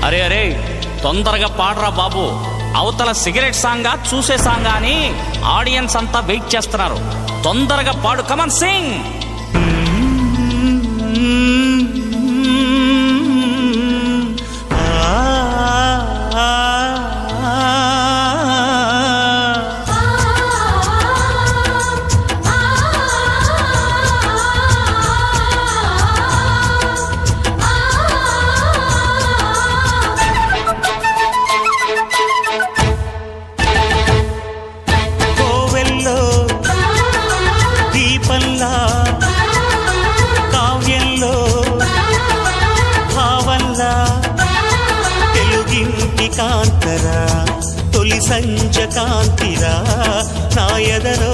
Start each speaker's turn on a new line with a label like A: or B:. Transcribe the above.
A: అరే అరే తొందరగా పాడరా బాబు, అవతల సిగరెట్ సాంగా చూసే సాంగా అని ఆడియన్స్ అంతా వెయిట్ చేస్తున్నారు. తొందరగా పాడు, కమన్ సింగ్.
B: కావ్యంలో భావంలా తెలుగింటి కాంతరా, తొలి సంజ కాంతిరా, నా ఎదలో